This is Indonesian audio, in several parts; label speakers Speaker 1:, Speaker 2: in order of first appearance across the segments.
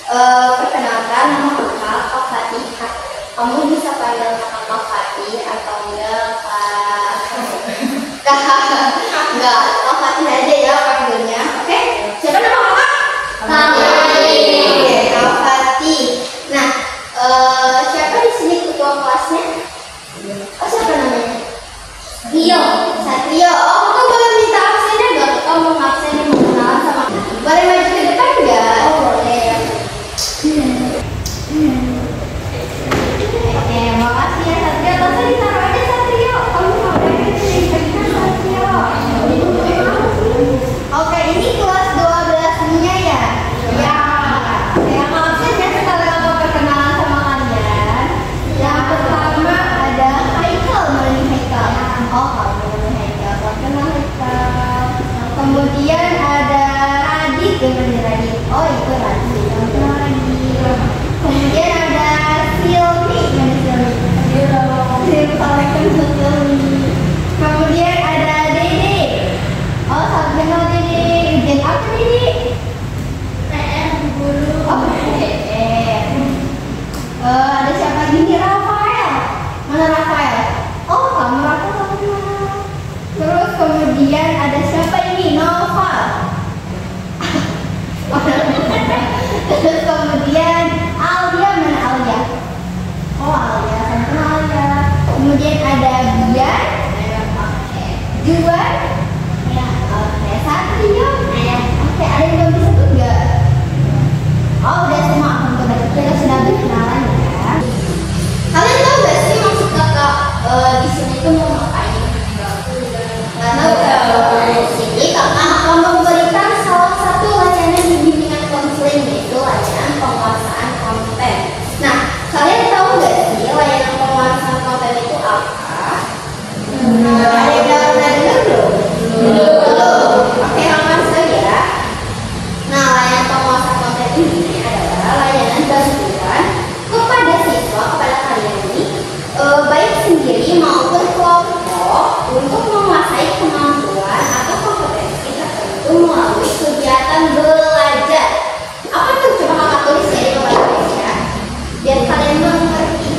Speaker 1: Perkenalkan, nama kakak Kak Fatih. Kamu bisa panggil kakak Kak Fatih atau enggak enggak, Kak Fatih aja ya panggilnya. Oke? Siapa nama kakak? Fatih. Kak Fatih. Nah, siapa di sini ketua kelasnya? Oh, siapa namanya? Rio. Satrio. Oh, kakak boleh minta absennya enggak? Kakak mau absennya mau kenalan sama boleh maju ke depan enggak? Oh, boleh. Oke, makasih ya Satrio. Tasnya ditaruh aja Satrio. Kamu ngapain sih? Satrio. Oke, ini kelas 12-nya ya? Ya. Yang absen ya sekali aku perkenalan sama kalian. Yang pertama ada Haikal, mana Haikal? Oh, kamu Haikal. Perkenal Haikal. Kemudian ada Radit, gimana Radit? Oh, itu Radit. Perkenal Radit. Kemudian ada Silvi, mana Silvi? Kemudian ada Dede. Oh, salah kenal Dede. Ujian apa Dede? PR guru. Oh, PR. Ada siapa lagi nih? Rafael. Mana Rafael? Oh, kamu Rafael. Terus kemudian ada siapa ini? Noval. Terus kemudian Alia, mana Alia? Oh, Alia, sama Alia. Kemudian ada Bian, Juan, oke, Satrio, oke, ada yang belum disebut nggak? Oh, udah semua, kita sudah berkenalan ya. Kalian tahu nggak sih maksud kakak di sini itu mau ngapain? Nggak tahu. Di sini kakak akan memberikan salah satu layanan di bimbingan konseling, yaitu layanan penguasaan konten. Nah, kalian tahu nggak sih layanan penguasaan konten itu apa? Ada yang udah dengar belum? Belum. Oke, aman saja. Nah, layanan penguasaan konten ini adalah layanan bantuan kepada siswa, kepada kalian ini, baik sendiri maupun kelompok, untuk menguasai kemampuan atau kompetensi tertentu melalui kegiatan belajar. Apa tuh? Coba kakak tulis ya di papan tulis ya, biar kalian mengerti.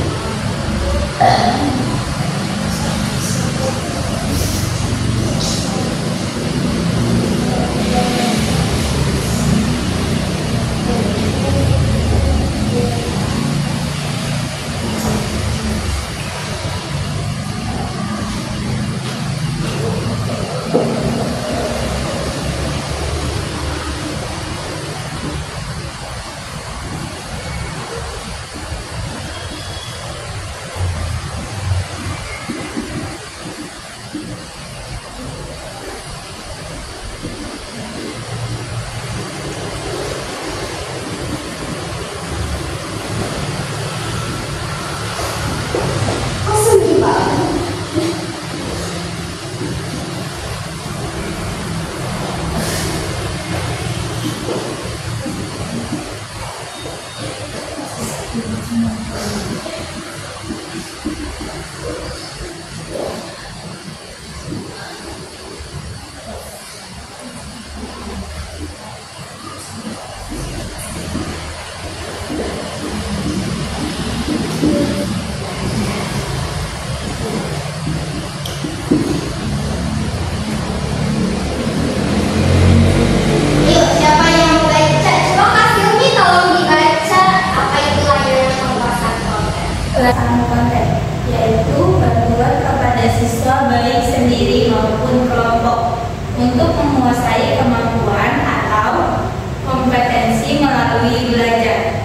Speaker 2: Yaitu bantuan kepada siswa baik sendiri maupun kelompok untuk menguasai kemampuan atau kompetensi melalui belajar.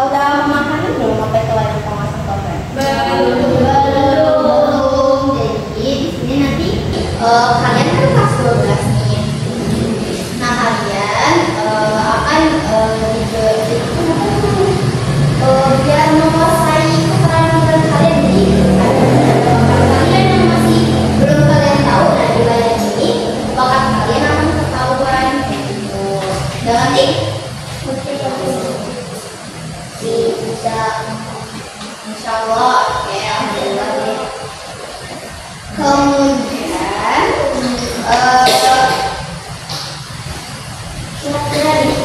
Speaker 1: Udah memahami belum apa itu layanan penguasaan konten?
Speaker 2: Belum.
Speaker 1: Jadi di sini nanti kalian kan kelas 12 nih. Nah, kalian akan biar menguasai keterampilan kalian. Jadi kalian yang masih belum kalian tahu, nah di layanan ini bakat kalian akan ketahuan gitu. Dan nanti bisa insya Allah ya, alhamdulillah. Kemudian kira-kira nih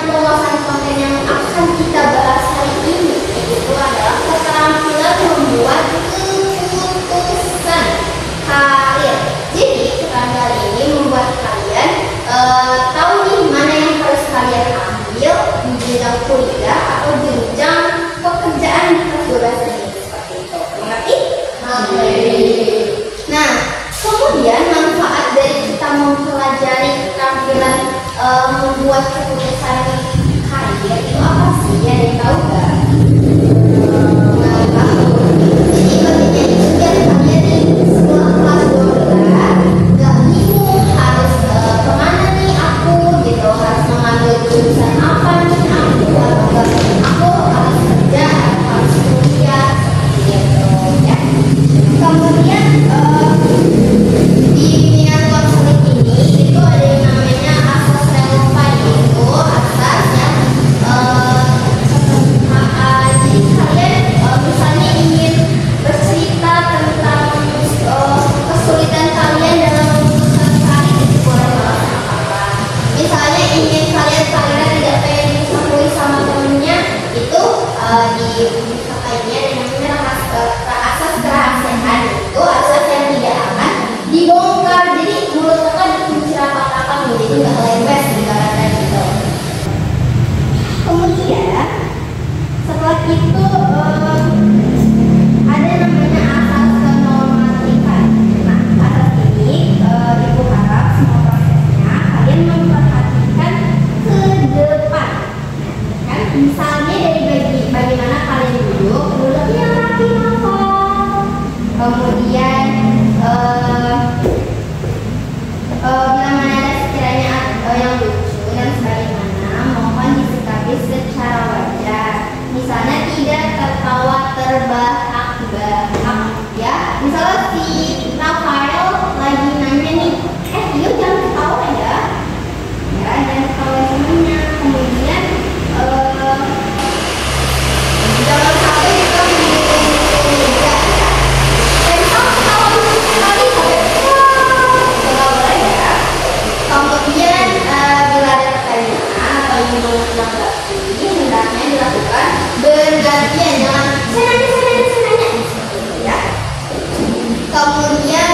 Speaker 1: pembahasan konten yang akan kita bahas hari ini itu adalah keterampilan membuat keputusan karir. Jadi keterampilan ini membuat kalian tahu nih mana yang harus kalian ambil di jenjang kuliah atau jenjang pekerjaan di perguruan tinggi seperti itu. Mengerti? Nah, kemudian manfaat dari kita mempelajari keterampilan membuat keputusan karir itu apa sih? Ada yang tahu nggak? Nggak tahu. Jadi bagian itu biar kalian di sekolah kelas 12 nggak bingung harus kemana nih aku gitu, harus mengambil jurusan apa nih aku, atau aku harus kerja atau harus kuliah seperti itu ya. Kemudian di minat konseling ini itu ada yang namanya asas relevan, itu asas yang jadi kalian misalnya ingin bercerita tentang kesulitan kalian dalam memutuskan karir, itu boleh banget apa. Misalnya ingin kalian karirnya tidak pengen diketahui sama temennya, itu di kakaknya ada yang namanya asas kerahasiaan, itu asas yang tidak akan dibongkar. Jadi mulut kakak dikunci rapat-rapat, jadi nggak lembes ibaratnya gitu. Kemudian setelah itu ada namanya asas kenormatifan. Nah, asas ini ibu harap semua prosesnya kalian memperhatikan ke depan. Kan misalnya dari bagaimana kalian duduknya rapi nongol. Kemudian bila mana ada sekiranya yang lucu dan sebagaimana, mohon disikapi secara wajar. Misalnya tidak tertawa terbahak-bahak ya. Misalnya si Rafael lagi nanya nih, yuk jangan ketawa ya. Ya, jangan ketawa semuanya. Kemudian jangan sampai kita mendukung juga ya. Dan kalau ketawa lucu sekali sampai nggak boleh ya. Kemudian bila ada pertanyaan atau ingin menanggapi, hendaknya dilakukan bergantian, jangan saya nanya ya. Kemudian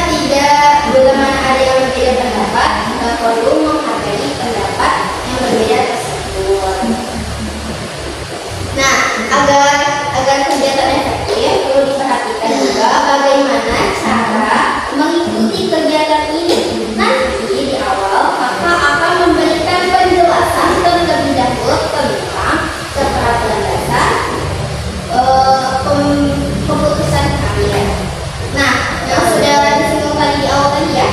Speaker 1: bila mana ada yang berbeda pendapat, tidak perlu menghargai pendapat yang berbeda tersebut. Nah, agar kegiatan efektif perlu diperhatikan juga bagaimana cara mengikuti kegiatan ini. Nanti di awal kakak akan memberikan penjelasan terlebih dahulu tentang keterampilan dasar keputusan karir. Nah, yang sudah disinggung tadi di awal tadi ya,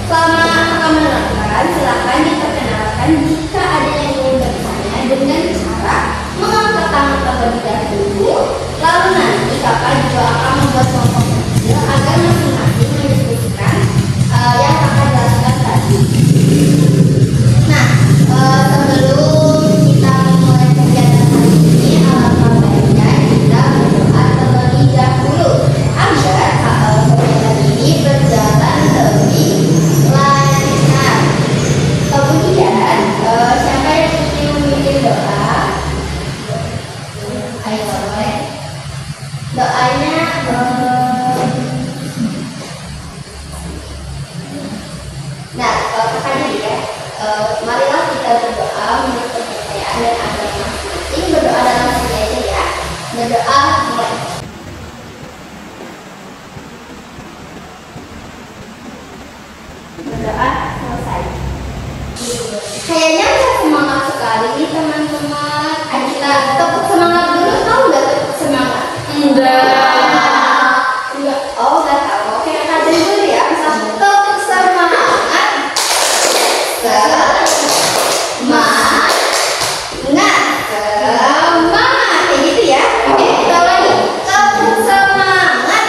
Speaker 1: selama kakak menerangkan, silakan diperkenalkan jika ada yang ingin bertanya dengan cara mengangkat tangan terlebih dahulu. Lalu nanti kakak juga akan membuat kelompok kecil agar masing-masing mendiskusikan yang kakak jelaskan tadi. Nah, sebelum kita memulai kegiatan hari ini, alangkah baiknya kita berdoa terlebih dahulu agar kegiatan ini berjalan lebih lancar. Kemudian siapa yang ingin memimpin doa? Ayo boleh. Doanya nah, kakaknya ya, marilah kita berdoa menurut kepercayaan dan agama masing-masing. Berdoa dalam hati aja ya. Berdoa mulai. Berdoa selesai. Kayaknya saya semangat sekali nih teman-teman. Kita tepuk semangat dulu, tahu nggak tepuk semangat? Enggak. Oh nggak tahu. Oke, kakak dulu ya. Bisa tepuk semangat. Semangat. Kayak gitu ya. Oke, kita lagi. Tepuk semangat.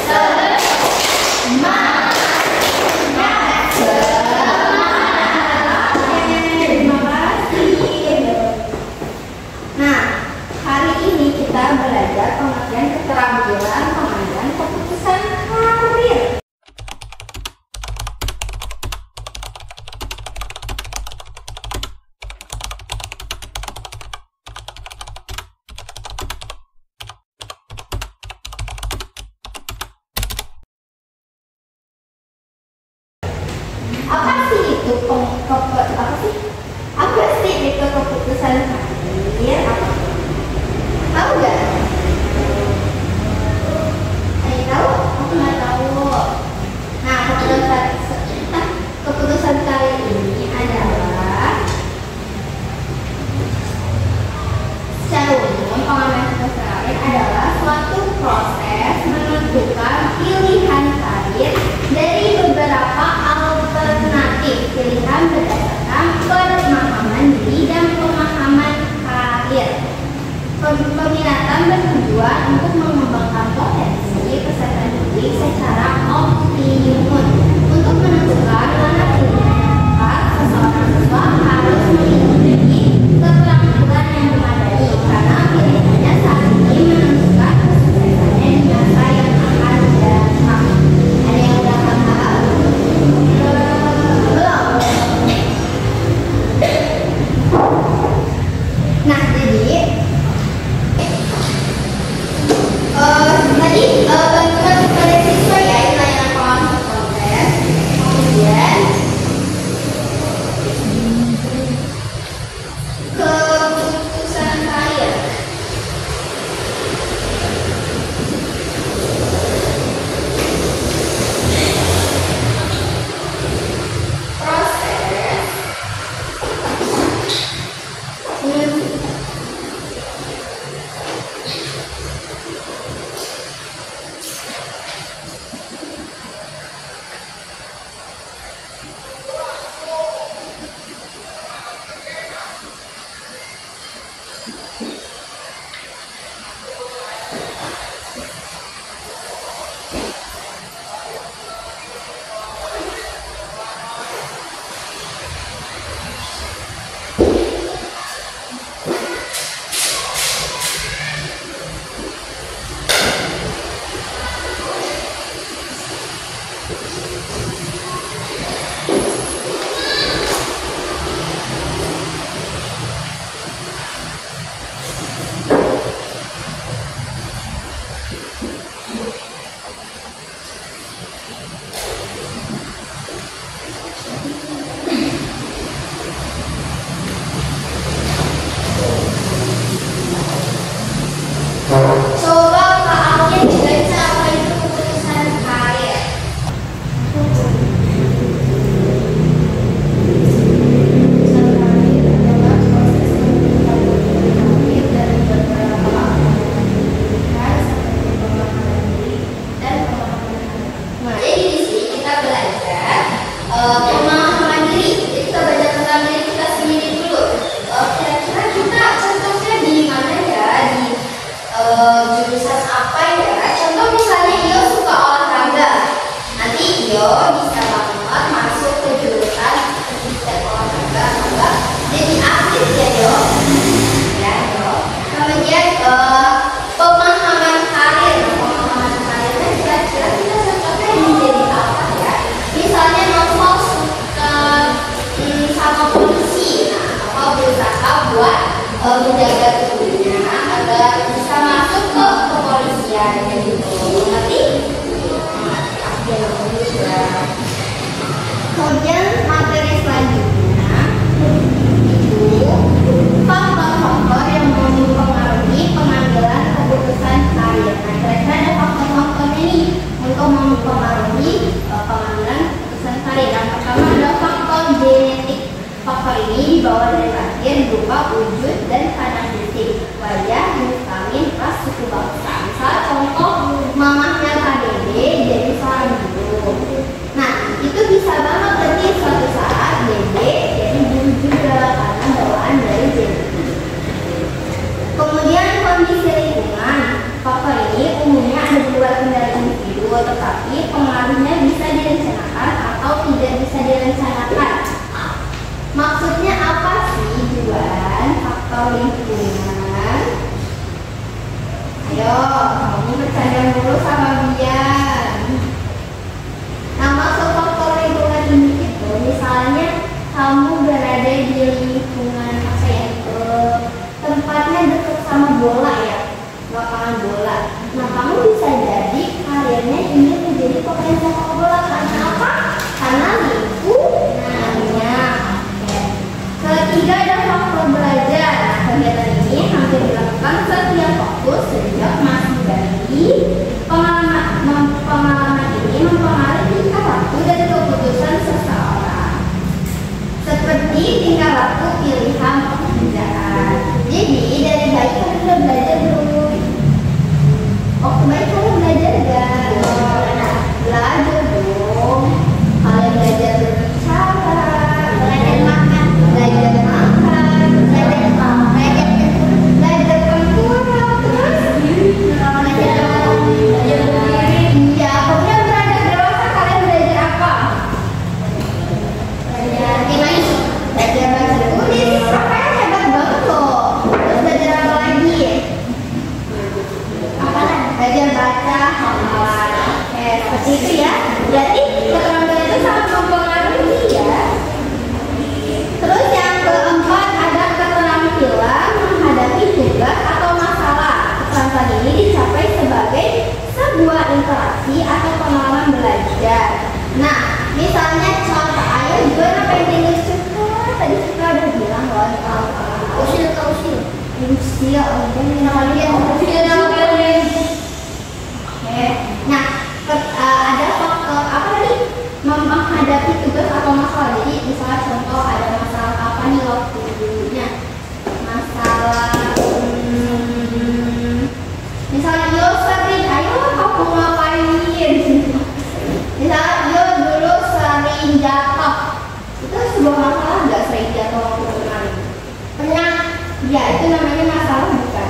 Speaker 1: Semangat. Terima kasih. Nah, hari ini kita belajar pengertian keterampilan pengambilan keputusan karir. itu apa sih itu keputusan karir? Apa? Tahu nggak? Saya tahu, aku nggak tahu. Nah, keputusan karir ini adalah secara umum pengambilan keputusan karir adalah suatu proses menentukan pilihan karir dari beberapa alternatif pilihan berdasarkan pemahaman diri dan pemahaman karir. Peminatan bertujuan untuk mengembangkan potensi peserta didik secara optimum. Untuk menentukan mana pilihan yang tepat, seseorang siswa harus memiliki keterampilan yang memadai karena pilihannya saat ini menentukan kesuksesannya di masa yang akan datang. Ada yang udah paham? Belum? Nah, jadi tadi bantuan kepada siswa ya, layanan pengawasan konten. Kemudian keputusan karir. Coba Kak Alvin baca apa itu keputusan karir. Keputusan karir adalah proses menentukan karir dari beberapa pilihan seperti pemahaman diri dan pemahaman karir. Nah, jadi di sini kita belajar pemahaman diri. Jadi kita belajar tentang diri kita sendiri dulu. Kira-kira kita contohnya di mana ya? Di jurusan apa ya? Contoh misalnya Iyo suka olahraga, nanti Iyo bisa banget masuk ke jurusan olahraga, atau jadi atlet ya Yo. Ya Yo. Kemudian pemahaman karir. Pemahaman karirnya kira-kira kita contohnya menjadi apa ya? Misalnya Novel suka sama polisi, nah Novel berusaha buat menjaga tubuhnya agar bisa masuk ke kepolisian gitu. Nanti kemudian materi selanjutnya itu faktor-faktor yang mempengaruhi pengambilan keputusan karir. Nah, kira-kira ada faktor-faktornya nih untuk mempengaruhi pengambilan keputusan karir. Yang pertama adalah faktor genetik. Faktor ini dibawa dari lahir berupa wujud dan kadar fisik, wajah, jenis kelamin, ras, suku bangsa. Misal contoh mamahnya Kak Dede jadi seorang guru. Nah, itu bisa banget nanti suatu saat Dede jadi guru juga karena bawaan dari genetik. Kemudian kondisi lingkungan. Faktor ini umumnya ada di luar kendali individu, tetapi pengaruhnya bisa direncanakan atau tidak bisa direncanakan. Maksudnya apa sih Juan? Faktor lingkungan. Ayo, kamu bercanda dulu sama Bian. Nah, maksud faktor lingkungan ini itu misalnya kamu berada di lingkungan apa ya? Tempatnya dekat sama bola ya, lapangan bola. Nah, kamu bisa jadi karirnya ingin menjadi pemain sepak bola karena apa? Karena lingkungannya. motivasi atau pengalaman belajar. Nah, misalnya contoh, ayo gimana pengen Cika? Tadi Cika udah bilang loh. Usil. Usil, oh dia Oke. Nah, ada faktor apa tadi? Menghadapi tugas atau masalah. Jadi misalnya contoh ada masalah apa nih waktu dulunya? Masalah misalnya yo sering, ayo kamu ngapain? Misalnya yo dulu sering jatuh. Itu sebuah masalah nggak sering jatuh waktu kemarin? Pernah? Ya itu namanya masalah bukan?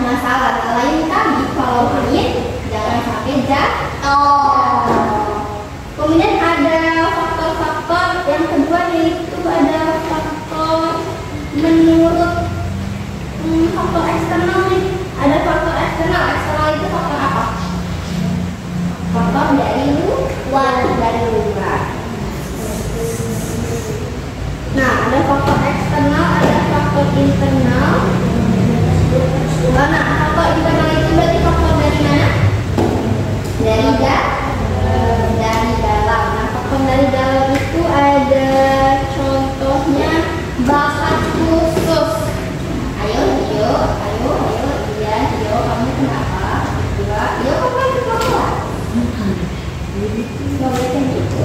Speaker 1: Masalah. Lain tadi kalau main jangan sampai jatuh. Kemudian ada faktor-faktor yang kedua yaitu ada faktor menurut faktor eksternal nih. Ada faktor eksternal. Eksternal itu faktor apa? Faktor dari luar. Nah, ada faktor eksternal, ada faktor internal. Nah, faktor internal itu berarti faktor dari mana? Dari dalam. Nah, faktor dari dalam itu ada contohnya bakat khusus. Ayo, iya, kamu kenapa? Yo, kamu lagi keluar. Nggak boleh kayak gitu.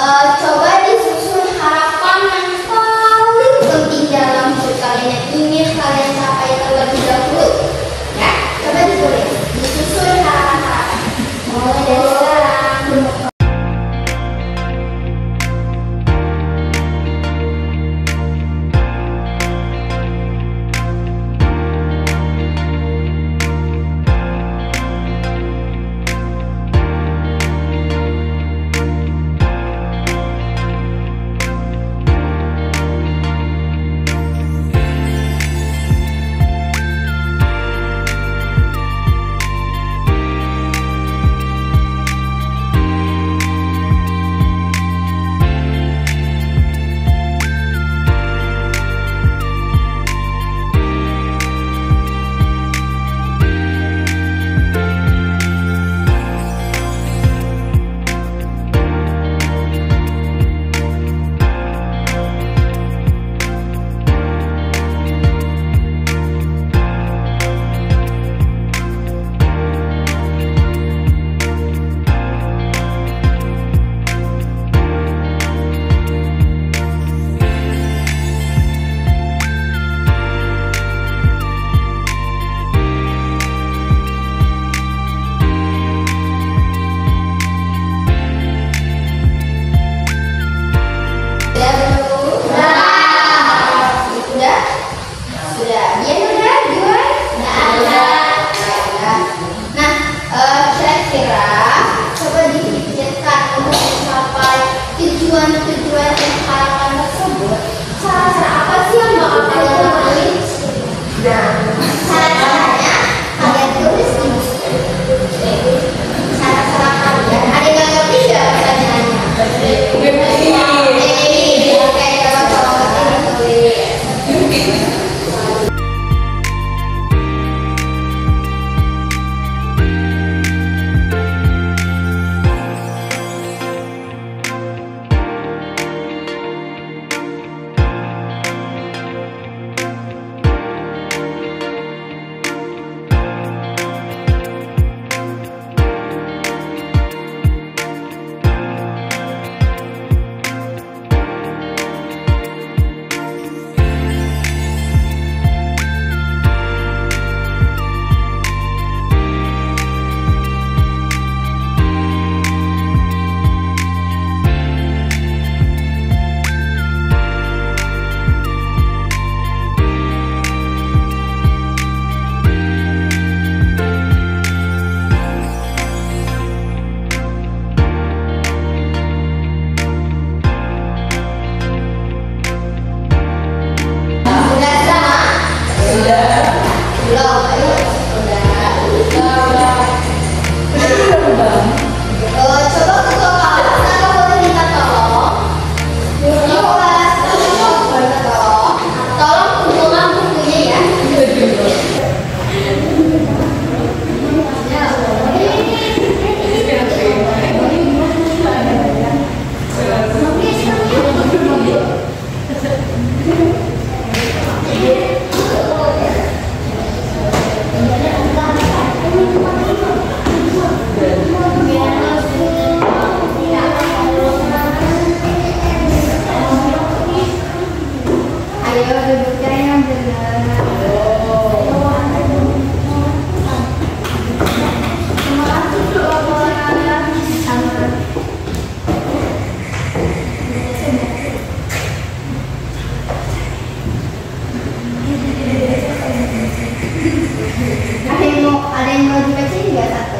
Speaker 1: Coba disusun harapan yang paling penting dalam hidup kalian yang ingin kalian capai terlebih dahulu. Ya, coba ditulis. Disusun harapan-harapan. Mulai dari sekarang. Tujuan dan harapan tersebut, cara-cara apa sih yang bakal kalian lakuin? Cara-caranya kalian tulis di buku. Cara-cara kalian, ada yang nggak ngerti nggak pertanyaannya? Oke, kalau ngerti ditulis. Ada yang mau dibacain nggak satu?